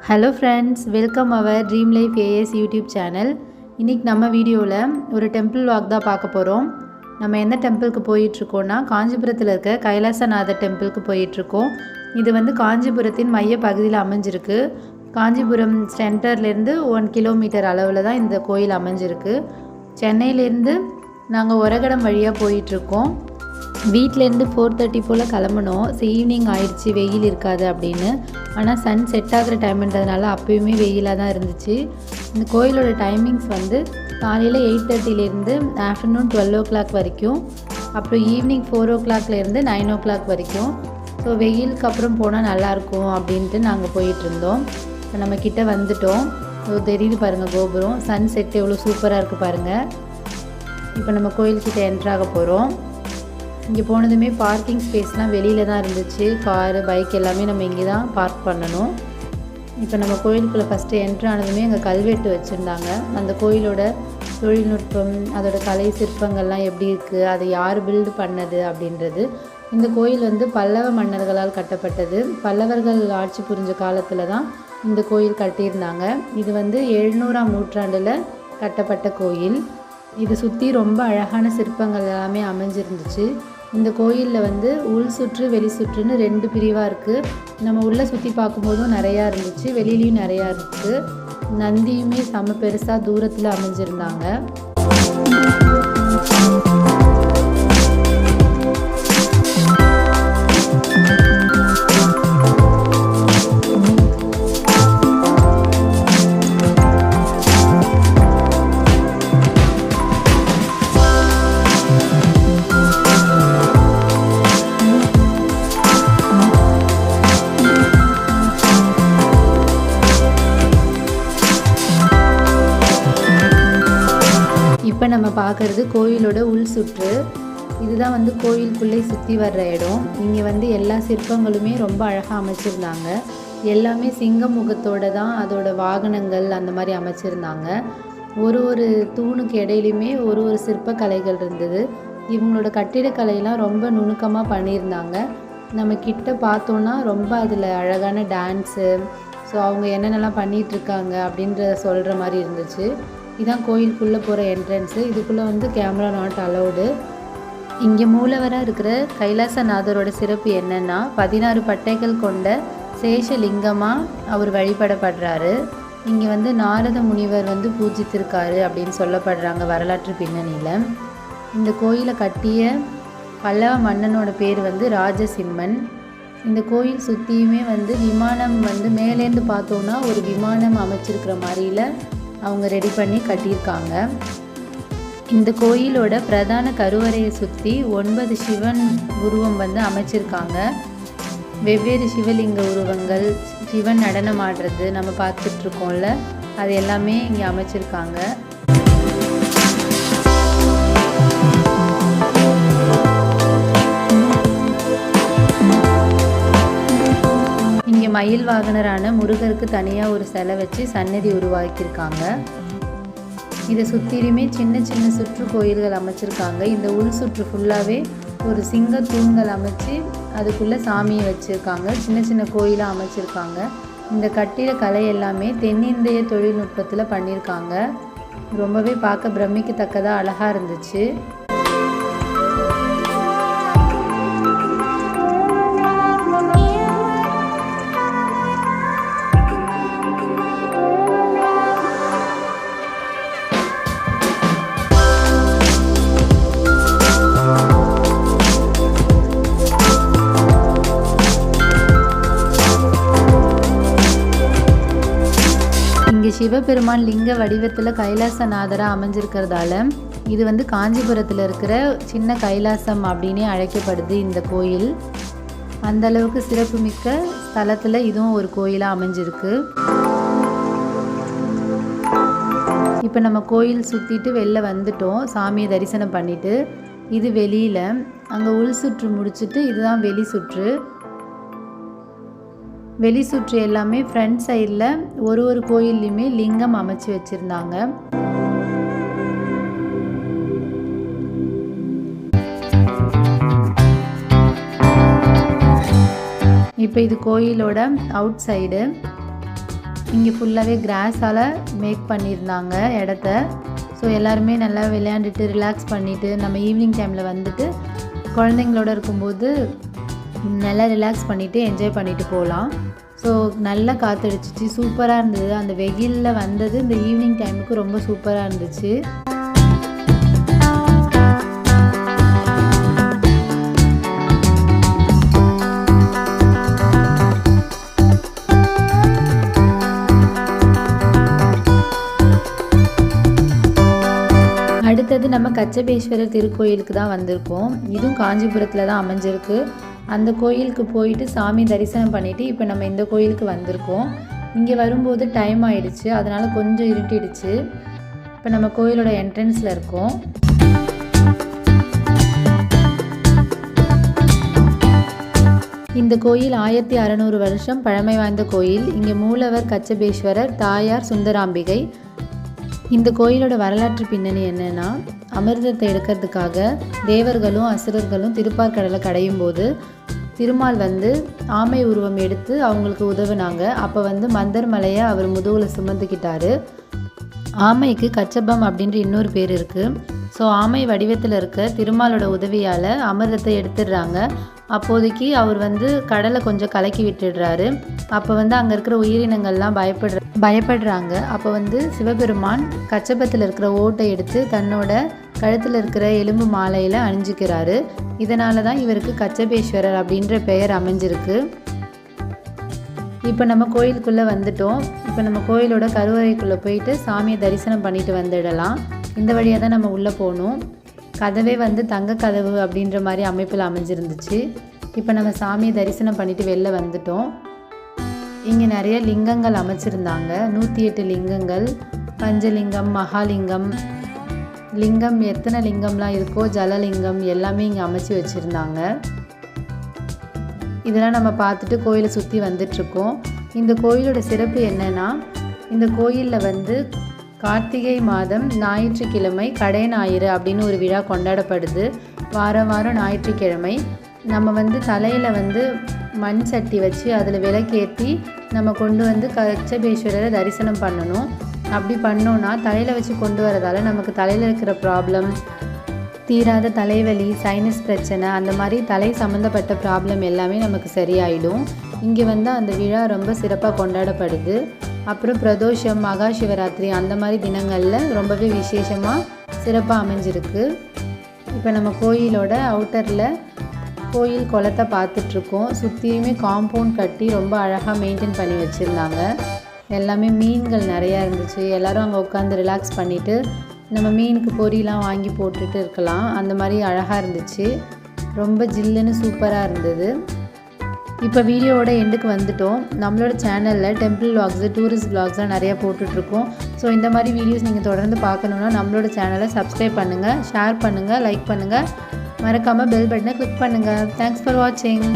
Hello friends, welcome our dream life AS YouTube channel. இன்றைக்கி நம்ம வீடியோவில் ஒரு டெம்பிள் வாக் தான் பார்க்க போகிறோம். நம்ம எந்த டெம்பிளுக்கு போயிட்டுருக்கோன்னா காஞ்சிபுரத்தில் இருக்க கைலாசநாதர் டெம்பிளுக்கு போயிட்டுருக்கோம். இது வந்து காஞ்சிபுரத்தின் மைய பகுதியில் அமைஞ்சிருக்கு. காஞ்சிபுரம் சென்டர்லேருந்து 1 கிலோமீட்டர் அளவில் தான் இந்த கோயில் அமைஞ்சிருக்கு. சென்னையிலேருந்து நாங்கள் ஒரகடம் வழியாக போயிட்டுருக்கோம். வீட்டிலேருந்து 4:30 போல் கிளம்புனோம். ஈவினிங் ஆயிடுச்சு, வெயில் இருக்காது அப்படின்னு. ஆனால் சன் செட் ஆகிற டைம்ன்றதுனால அப்போயுமே வெயிலாக தான் இருந்துச்சு. இந்த கோயிலோட டைமிங்ஸ் வந்து காலையில் 8:30லேருந்து ஆஃப்டர்நூன் 12 o'clock வரைக்கும், அப்புறம் ஈவினிங் 4 o'clockலேருந்து 9 o'clock வரைக்கும். ஸோ வெயிலுக்கு அப்புறம் போனால் நல்லாயிருக்கும் அப்படின்ட்டு நாங்கள் போயிட்டுருந்தோம். இப்போ நம்ம கிட்டே வந்துட்டோம். தெரியுது பாருங்கள் கோபுரம், சன் செட் எவ்வளோ சூப்பராக இருக்குது பாருங்கள். இப்போ நம்ம கோயில்கிட்ட என்ட்ராக போகிறோம். இங்கே போனதுமே பார்க்கிங் ஸ்பேஸ்லாம் வெளியில் தான் இருந்துச்சு. காரு, பைக் எல்லாமே நம்ம இங்கே தான் பார்க் பண்ணணும். இப்போ நம்ம கோயிலுக்குள்ளே ஃபஸ்ட்டு என்ட்ரு ஆனதுமே அங்கே கல்வெட்டு வச்சுருந்தாங்க. அந்த கோயிலோட தொழில்நுட்பம், அதோட கலை சிற்பங்கள்லாம் எப்படி இருக்குது, அதை யார் பில்டு பண்ணது அப்படின்றது. இந்த கோயில் வந்து பல்லவ மன்னர்களால் கட்டப்பட்டது. பல்லவர்கள் ஆட்சி புரிஞ்ச காலத்தில் தான் இந்த கோயில் கட்டியிருந்தாங்க. இது வந்து 700ஆம் நூற்றாண்டில் கட்டப்பட்ட கோயில். இது சுற்றி ரொம்ப அழகான சிற்பங்கள் எல்லாமே அமைஞ்சிருந்துச்சு. இந்த கோயிலில் வந்து உள் சுற்று வெளி சுற்றுன்னு 2 பிரிவாக இருக்குது. நம்ம உள்ளே சுற்றி பார்க்கும்போதும் நிறையா இருந்துச்சு, வெளியிலையும் நிறையா இருந்துச்சு. நந்தியுமே செம பெருசாக தூரத்தில் அமைஞ்சிருந்தாங்க. இப்போ நம்ம பார்க்குறது கோயிலோட உள் சுற்று. இதுதான் வந்து கோயிலுக்குள்ளே சுற்றி வர்ற இடம். இங்கே வந்து எல்லா சிற்பங்களுமே ரொம்ப அழகாக அமைச்சிருந்தாங்க. எல்லாமே சிங்க முகத்தோடு தான் அதோட வாகனங்கள் அந்த மாதிரி அமைச்சிருந்தாங்க. ஒரு தூணுக்கு இடையிலுமே ஒரு சிற்பக்கலைகள் இருந்தது. இவங்களோட கட்டிடக்கலையெல்லாம் ரொம்ப நுணுக்கமாக பண்ணியிருந்தாங்க. நம்ம கிட்ட பார்த்தோன்னா ரொம்ப அதில் அழகான டான்ஸு, ஸோ அவங்க என்னென்னலாம் பண்ணிகிட்ருக்காங்க அப்படின்ற சொல்கிற மாதிரி இருந்துச்சு. இதுதான் கோயிலுக்குள்ளே போகிற என்ட்ரன்ஸு. இதுக்குள்ளே வந்து கேமரா நாட் அலௌடு. இங்கே மூலவராக இருக்கிற கைலாசநாதரோட சிறப்பு என்னென்னா 16 பட்டைகள் கொண்ட சேஷலிங்கமாக அவர் வழிபடப்படுறாரு. இங்கே வந்து நாரத முனிவர் வந்து பூஜித்திருக்காரு அப்படின்னு சொல்லப்படுறாங்க வரலாற்று பின்னணியில். இந்த கோயிலை கட்டிய பல்லவ மன்னனோட பேர் வந்து ராஜசிம்மன். இந்த கோயில் சுற்றியுமே வந்து விமானம் வந்து மேலேருந்து பார்த்தோன்னா ஒரு விமானம் அமைச்சிருக்கிற மாதிரியில் அவங்க ரெடி பண்ணி கட்டியிருக்காங்க. இந்த கோயிலோட பிரதான கருவறையை சுற்றி 9 சிவன் உருவம் வந்து அமைச்சிருக்காங்க. வெவ்வேறு சிவலிங்க உருவங்கள், சிவன் நடனம் ஆடுறது நம்ம பார்த்துட்ருக்கோம்ல, அது எல்லாமே இங்கே அமைச்சிருக்காங்க. இங்கே மயில் வாகனரான முருகருக்கு தனியாக ஒரு சிலை வச்சு சன்னதி உருவாக்கியிருக்காங்க. இதை சுற்றிலுமே சின்ன சின்ன சுற்று கோயில்கள் அமைச்சிருக்காங்க. இந்த உள் சுற்று ஃபுல்லாகவே ஒரு சிங்க தூண்கள் அமைச்சு அதுக்குள்ளே சாமியை வச்சுருக்காங்க. சின்ன சின்ன கோயிலாக அமைச்சிருக்காங்க. இந்த கட்டிட கலை எல்லாமே தென்னிந்திய தொழில்நுட்பத்தில் பண்ணியிருக்காங்க. ரொம்பவே பார்க்க பிரமிக்கத்தக்கதாக அழகாக இருந்துச்சு. இங்கே சிவபெருமான் லிங்க வடிவத்தில் கைலாசநாதராக அமைஞ்சிருக்கிறதால இது வந்து காஞ்சிபுரத்தில் இருக்கிற சின்ன கைலாசம் அப்படின்னே அழைக்கப்படுது இந்த கோயில். அந்தளவுக்கு சிறப்புமிக்க ஸ்தலத்தில் இதுவும் ஒரு கோயிலாக அமைஞ்சிருக்கு. இப்போ நம்ம கோயில் சுற்றிட்டு வெளில வந்துட்டோம். சாமியை தரிசனம் பண்ணிவிட்டு இது வெளியில், அங்கே உள் சுற்று முடிச்சுட்டு இதுதான் வெளி சுற்று. வெளி சுற்று எல்லாமே ஃப்ரண்ட் சைடில் ஒரு கோயில்லையுமே லிங்கம் அமைச்சு வச்சுருந்தாங்க. இப்போ இது கோயிலோட அவுட் சைடு. இங்கே ஃபுல்லாகவே கிராஸால் மேக் பண்ணியிருந்தாங்க இடத்த. ஸோ எல்லாருமே நல்லா விளையாண்டுட்டு ரிலாக்ஸ் பண்ணிவிட்டு நம்ம ஈவினிங் டைமில் வந்துட்டு குழந்தைங்களோட இருக்கும்போது நல்லா ரிலாக்ஸ் பண்ணிவிட்டு என்ஜாய் பண்ணிவிட்டு போகலாம். ஸோ நல்லா காற்றடிச்சிச்சு, சூப்பராக இருந்தது. அந்த வெயிலில் வந்தது இந்த ஈவினிங் டைமுக்கு ரொம்ப சூப்பராக இருந்துச்சு. அடுத்தது நம்ம கச்சபேஸ்வரர் திருக்கோயிலுக்கு தான் வந்திருக்கோம். இதுவும் காஞ்சிபுரத்தில் தான் அமைஞ்சிருக்கு. அந்த கோயிலுக்கு போயிட்டு சாமி தரிசனம் பண்ணிவிட்டு இப்போ நம்ம இந்த கோயிலுக்கு வந்திருக்கோம். இங்கே வரும்போது டைம் ஆயிடுச்சு, அதனால் கொஞ்சம் இருட்டிடுச்சு. இப்போ நம்ம கோயிலோட என்ட்ரன்ஸில் இருக்கோம். இந்த கோயில் 1600 வருஷம் பழமை வாய்ந்த கோயில். இங்கே மூலவர் கச்சபேஸ்வரர், தாயார் சுந்தராம்பிகை. இந்த கோயிலோட வரலாற்று பின்னணி என்னென்னா, அமிர்தத்தை எடுக்கிறதுக்காக தேவர்களும் அசுரர்களும் திருப்பார்கடலை கடையும் போது திருமால் ஆமை உருவம் எடுத்து அவங்களுக்கு உதவுனாங்க. அப்போ மந்தர் மலையை அவர் முதுகில் சுமந்துக்கிட்டாரு. ஆமைக்கு கச்சபம் அப்படின்ற இன்னொரு பேர் இருக்குது. ஸோ ஆமை வடிவத்தில் இருக்க திருமாலோட உதவியால் அமிர்தத்தை எடுத்துடுறாங்க. அப்போதைக்கு அவர் கடலை கொஞ்சம் கலக்கி விட்டுடுறாரு. அப்போ அங்கே இருக்கிற உயிரினங்கள்லாம் பயப்படுறாங்க. அப்போ சிவபெருமான் கச்சபத்தில் இருக்கிற ஓட்டை எடுத்து தன்னோட கழுத்தில் இருக்கிற எலும்பு மாலையில் அணிஞ்சிக்கிறாரு. இதனால தான் இவருக்கு கச்சபேஸ்வரர் அப்படின்ற பெயர் அமைஞ்சிருக்கு. இப்போ நம்ம கோயிலுக்குள்ளே வந்துட்டோம். இப்போ நம்ம கோயிலோட கருவறைக்குள்ளே போயிட்டு சாமியை தரிசனம் பண்ணிட்டு வந்துடலாம். இந்த வழியாக தான் நம்ம உள்ளே போகணும். கதவே தங்க கதவு அப்படின்ற மாதிரி அமைப்பில் அமைஞ்சிருந்துச்சு. இப்போ நம்ம சாமியை தரிசனம் பண்ணிவிட்டு வெளில வந்துட்டோம். இங்கே நிறைய லிங்கங்கள் அமைச்சிருந்தாங்க. 108 லிங்கங்கள், பஞ்சலிங்கம், மகாலிங்கம், லிங்கம் எத்தனை லிங்கம்லாம் இருக்கோ ஜலலிங்கம் எல்லாமே இங்கே அமைச்சு வச்சுருந்தாங்க. இதெல்லாம் நம்ம பார்த்துட்டு கோயிலை சுற்றி வந்துட்ருக்கோம். இந்த கோயிலோட சிறப்பு என்னென்னா, இந்த கோயிலில் கார்த்திகை மாதம் ஞாயிற்றுக்கிழமை கடை ஞாயிறு அப்படின்னு ஒரு விழா கொண்டாடப்படுது. வாரம் ஞாயிற்றுக்கிழமை நம்ம தலையில் மண் சட்டி வச்சு அதில் விளக்கேற்றி நம்ம கொண்டு கச்சபேஸ்வரரை தரிசனம் பண்ணணும். அப்படி பண்ணோன்னா தலையில் வச்சு கொண்டு வரதால் நமக்கு தலையில் இருக்கிற ப்ராப்ளம், தீராத தலைவலி, சைனஸ் பிரச்சனை, அந்த மாதிரி தலை சம்மந்தப்பட்ட ப்ராப்ளம் எல்லாமே நமக்கு சரியாயிடும். இங்கே அந்த விழா ரொம்ப சிறப்பாக கொண்டாடப்படுது. அப்புறம் பிரதோஷம், மகா சிவராத்திரி அந்த மாதிரி தினங்களில் ரொம்பவே விசேஷமாக சிறப்பாக அமைஞ்சிருக்கு. இப்போ நம்ம கோயிலோட அவுட்டரில் கோயில் குளத்தை பார்த்துட்ருக்கோம். சுற்றியுமே காம்பவுண்ட் கட்டி ரொம்ப அழகாக மெயின்டைன் பண்ணி வச்சுருந்தாங்க. எல்லாமே மீன்கள் நிறையா இருந்துச்சு. எல்லோரும் அங்கே உட்காந்து ரிலாக்ஸ் பண்ணிவிட்டு நம்ம மீனுக்கு பொரியெலாம் வாங்கி போட்டுட்டு இருக்கலாம். அந்த மாதிரி அழகாக இருந்துச்சு. ரொம்ப ஜில்லுன்னு சூப்பராக இருந்தது. இப்போ வீடியோவோட எண்டுக்கு வந்துட்டோம். நம்மளோட சேனலில் டெம்பிள் vlogs, டூரிஸ்ட் vlogsலாம் நிறையா போட்டுட்ருக்கோம். ஸோ இந்த மாதிரி வீடியோஸ் நீங்கள் தொடர்ந்து பார்க்கணுன்னா நம்மளோட சேனலை சப்ஸ்கிரைப் பண்ணுங்கள், ஷேர் பண்ணுங்கள், லைக் பண்ணுங்கள், மறக்காமல் பெல் பட்டனை கிளிக் பண்ணுங்கள். தேங்க்ஸ் ஃபார் வாட்சிங்.